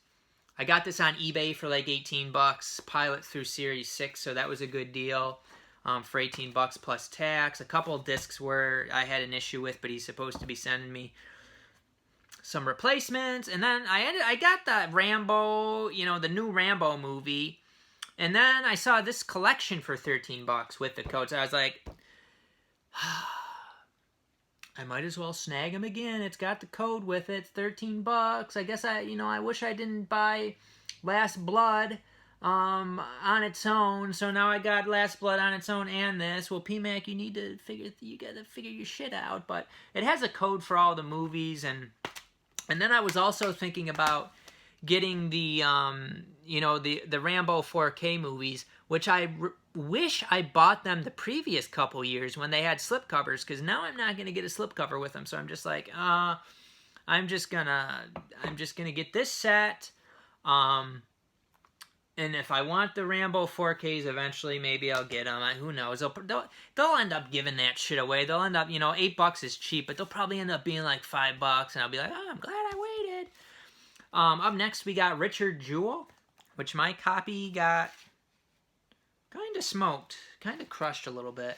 I got this on eBay for like $18. Pilot through Series 6, so that was a good deal for $18 plus tax. A couple of discs where I had an issue with, but he's supposed to be sending me some replacements. And then I got the Rambo, the new Rambo movie. And then I saw this collection for $13 with the code. So I was like, I might as well snag them again. It's got the code with it. It's $13. I guess I wish I didn't buy Last Blood on its own. So now I got Last Blood on its own and this. Well, PMac, you gotta figure your shit out. But it has a code for all the movies, and then I was also thinking about getting the the Rambo 4K movies, which I wish I bought them the previous couple years when they had slipcovers, because now I'm not going to get a slipcover with them. So I'm just like, I'm just gonna get this set. And if I want the Rambo 4Ks eventually, maybe I'll get them. Who knows? They'll end up giving that shit away. They'll end up, you know, $8 is cheap, but they'll probably end up being like $5, and I'll be like, oh, I'm glad I waited. Up next, we got Richard Jewell, which my copy got kind of smoked, kind of crushed a little bit.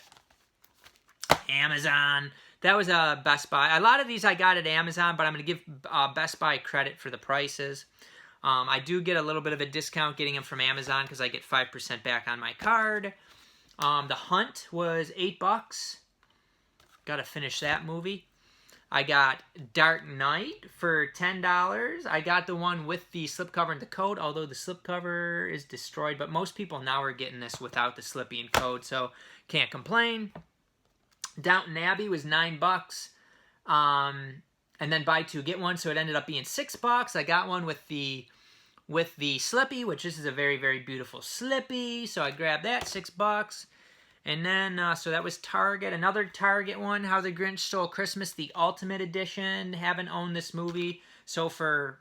Amazon. That was a Best Buy. A lot of these I got at Amazon, but I'm going to give Best Buy credit for the prices. I do get a little bit of a discount getting them from Amazon because I get 5% back on my card. The Hunt was $8. Got to finish that movie. I got Dark Knight for $10. I got the one with the slipcover and the code, although the slipcover is destroyed. But most people now are getting this without the slippy and code, so can't complain. Downton Abbey was $9. And then buy two, get one, so it ended up being $6. I got one with the slippy, which this is a very, very beautiful slippy, so I grabbed that, $6. And then, so that was Target. Another Target one, How the Grinch Stole Christmas, the Ultimate Edition. Haven't owned this movie. So for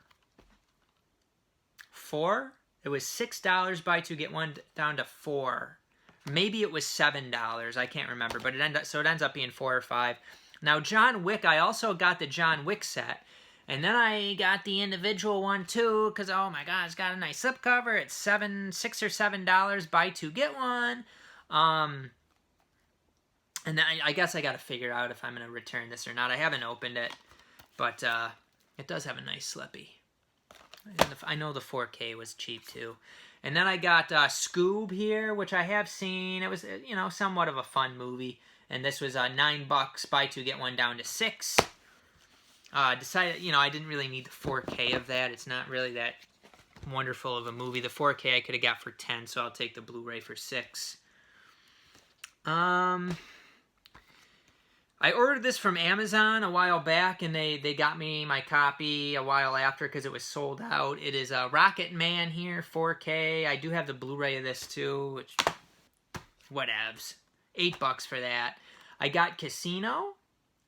$4, it was $6, buy two, get one, down to $4. Maybe it was $7, I can't remember, but it ends up being $4 or $5. Now, John Wick, I also got the John Wick set. And then I got the individual one, too, because, oh, my God, it's got a nice slipcover. It's $6 or $7, buy two, get one. And then I guess I got to figure out if I'm going to return this or not. I haven't opened it, but it does have a nice slippy. And I know the 4K was cheap, too. And then I got Scoob here, which I have seen. It was, you know, somewhat of a fun movie. And this was $9, buy two, get one, down to $6. Decided, you know, I didn't really need the 4K of that. It's not really that wonderful of a movie. The 4K I could have got for $10, so I'll take the Blu-ray for $6. I ordered this from Amazon a while back, and they got me my copy a while after because it was sold out. It is a Rocket Man here, 4K. I do have the Blu-ray of this too, which, whatevs. $8 for that. I got Casino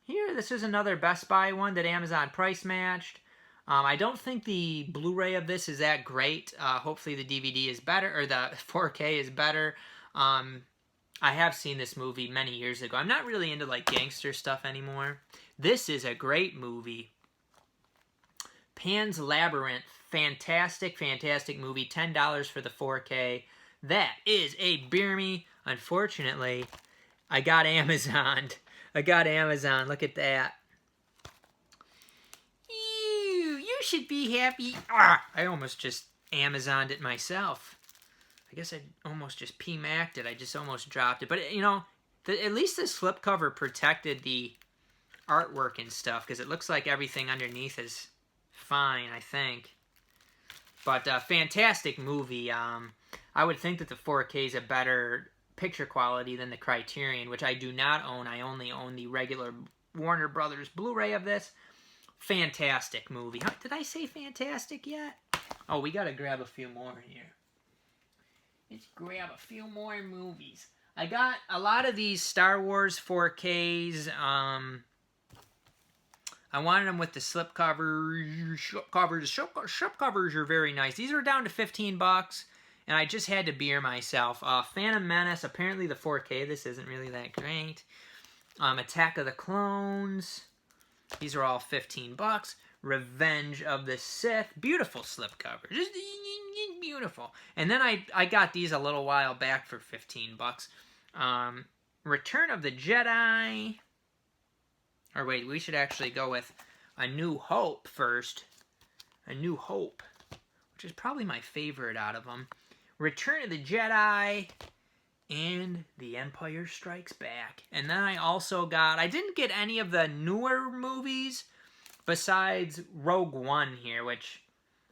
here. This is another Best Buy one that Amazon price matched. I don't think the Blu-ray of this is that great. Hopefully the DVD is better, or the 4K is better. I have seen this movie many years ago. I'm not really into like gangster stuff anymore. This is a great movie. Pan's Labyrinth. Fantastic, fantastic movie. $10 for the 4K. That is a beer me. Unfortunately, I got Amazoned. I got Amazon. Look at that. You should be happy. I almost just Amazoned it myself. I guess I almost just PMac'd it. I just almost dropped it. But, you know, at least this slipcover protected the artwork and stuff, because it looks like everything underneath is fine, I think. But fantastic movie. I would think that the 4K is a better picture quality than the Criterion, which I do not own. I only own the regular Warner Brothers Blu-ray of this. Fantastic movie. Did I say fantastic yet? Oh, we gotta grab a few more here. Let's grab a few more movies. I got a lot of these Star Wars 4Ks. I wanted them with the slipcovers. Slipcovers are very nice. These are down to $15. And I just had to beer myself. Phantom Menace, apparently the 4K, this isn't really that great. Attack of the Clones, these are all $15. Revenge of the Sith, beautiful slipcover, just beautiful. And then I got these a little while back for $15. Return of the Jedi, or wait, we should actually go with A New Hope first. A New Hope, which is probably my favorite out of them. Return of the Jedi, and The Empire Strikes Back. And then I also got, I didn't get any of the newer movies besides Rogue One here, which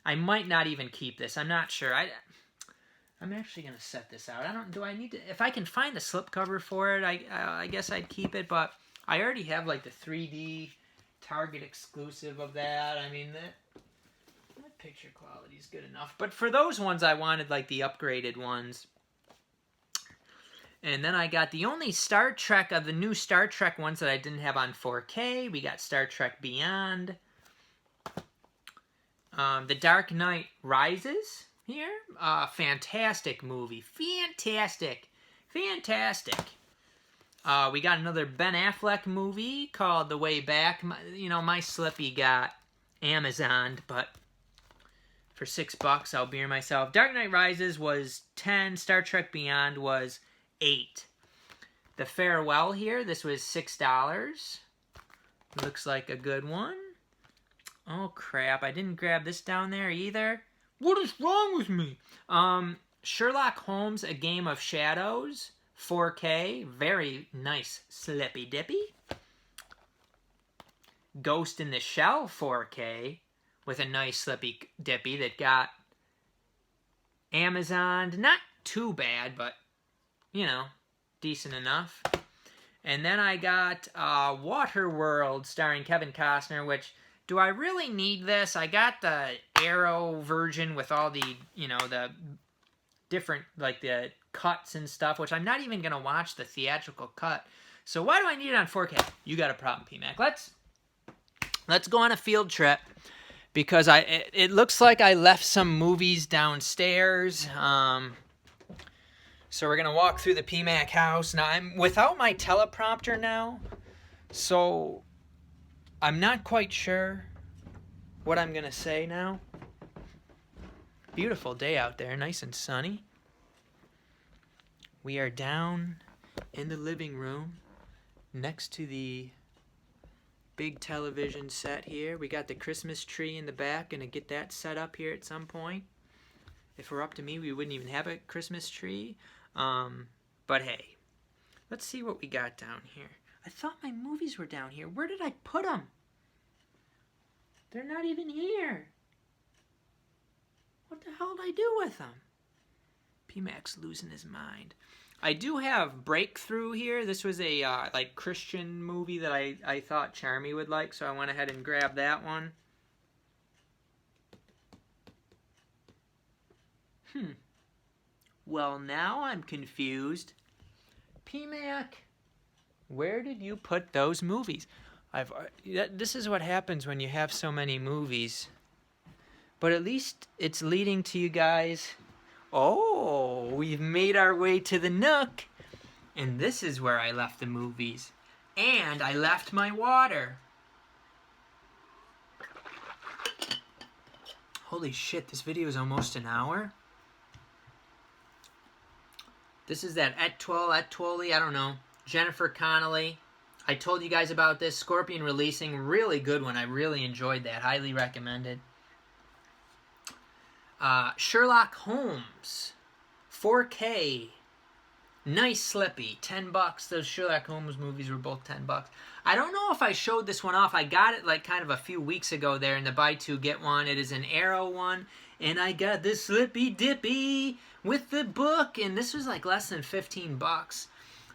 I might not even keep this. I'm not sure. I'm actually going to set this out. Do I need to, if I can find the slipcover for it, I guess I'd keep it, but I already have like the 3D Target exclusive of that. I mean, that picture quality is good enough. But for those ones, I wanted like the upgraded ones. And then I got the only Star Trek of the new Star Trek ones that I didn't have on 4K. We got Star Trek Beyond. The Dark Knight Rises here. Fantastic movie. Fantastic. Fantastic. We got another Ben Affleck movie called The Way Back. My Slippy got Amazoned, but for $6 I'll beer myself. Dark Knight Rises was 10. Star Trek Beyond was 8. The Farewell here, this was $6. Looks like a good one. Oh crap, I didn't grab this down there either. What is wrong with me? Sherlock Holmes, A Game of Shadows, 4K. Very nice slippy dippy. Ghost in the Shell, 4K. With a nice slippy dippy that got Amazoned. Not too bad, but, decent enough. And then I got Waterworld starring Kevin Costner, which, do I really need this? I got the Arrow version with all the, the different, like the cuts and stuff, which I'm not even going to watch the theatrical cut. So why do I need it on 4K? You got a problem, PMac. Let's go on a field trip, because it looks like I left some movies downstairs. So we're going to walk through the PMac house. Now, I'm without my teleprompter now, so I'm not quite sure what I'm going to say now. Beautiful day out there, nice and sunny. We are down in the living room next to the big television set here. We got the Christmas tree in the back. Going to get that set up here at some point. If it were up to me, we wouldn't even have a Christmas tree. But hey, let's see what we got down here. I thought my movies were down here. Where did I put them? They're not even here. What the hell did I do with them? PMac's losing his mind. I do have Breakthrough here. This was a like Christian movie that I thought Charmy would like, so I went ahead and grabbed that one. Well, now I'm confused. PMac, where did you put those movies? This is what happens when you have so many movies. But at least it's leading to you guys. Oh, we've made our way to the nook. And this is where I left the movies. And I left my water. Holy shit, this video is almost an hour. This is that Etoile, I don't know, Jennifer Connelly. I told you guys about this. Scorpion Releasing, really good one. I really enjoyed that. Highly recommended. Sherlock Holmes, 4K. Nice slippy, $10. Those Sherlock Holmes movies were both $10. I don't know if I showed this one off. I got it like kind of a few weeks ago there in the buy two get one. It is an Arrow one, and I got this slippy dippy with the book, and this was like less than $15.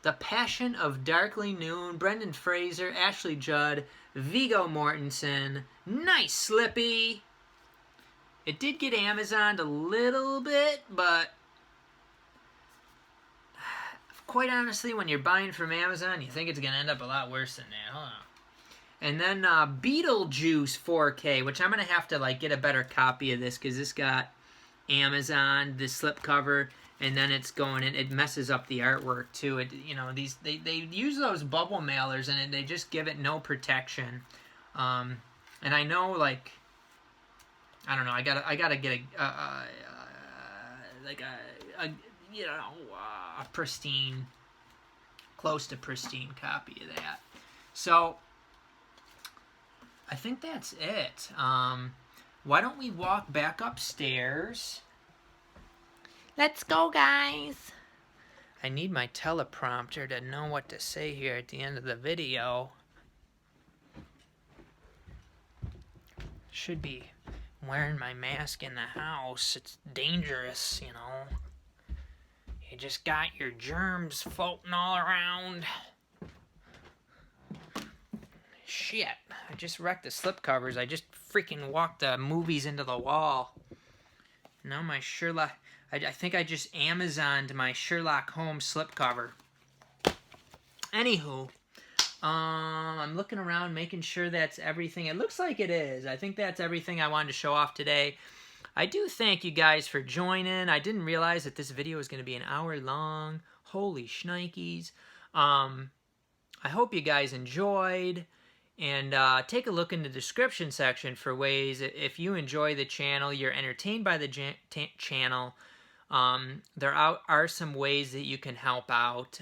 The Passion of Darkly Noon, Brendan Fraser, Ashley Judd, Viggo Mortensen. Nice slippy. It did get Amazoned a little bit, but quite honestly, when you're buying from Amazon, you think it's going to end up a lot worse than that. Hold on. And then Beetlejuice 4K, which I'm going to have to like get a better copy of this, because this got Amazon, this slipcover, and then it's going in. It messes up the artwork too. It, they use those bubble mailers, and they just give it no protection. And I know, like, I don't know. I gotta get a pristine, close to pristine copy of that. So I think that's it. Why don't we walk back upstairs? Let's go, guys. I need my teleprompter to know what to say here at the end of the video. Should be wearing my mask in the house. It's dangerous, you know. You just got your germs floating all around. Shit, I just wrecked the slipcovers. I just freaking walked the movies into the wall. Now my Sherlock... I think I just Amazoned my Sherlock Holmes slipcover. Anywho, I'm looking around, making sure that's everything. It looks like it is. I think that's everything I wanted to show off today. I do thank you guys for joining. I didn't realize that this video was going to be an hour long. Holy shnikes. I hope you guys enjoyed. And take a look in the description section for ways, if you enjoy the channel, you're entertained by the channel, there are some ways that you can help out,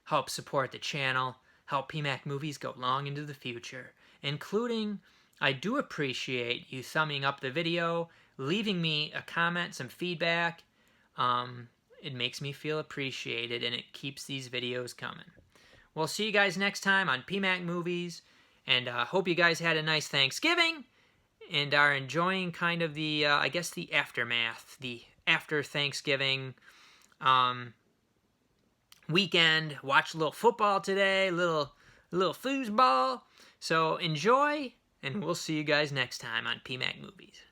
help support the channel, help PMacMovies go long into the future, including, I do appreciate you thumbing up the video, leaving me a comment, some feedback. It makes me feel appreciated, and it keeps these videos coming. We'll see you guys next time on PMacMovies, and hope you guys had a nice Thanksgiving and are enjoying kind of the, I guess, the aftermath, the after Thanksgiving weekend. Watch a little football today, a little foosball. So enjoy, and we'll see you guys next time on PMacMovies.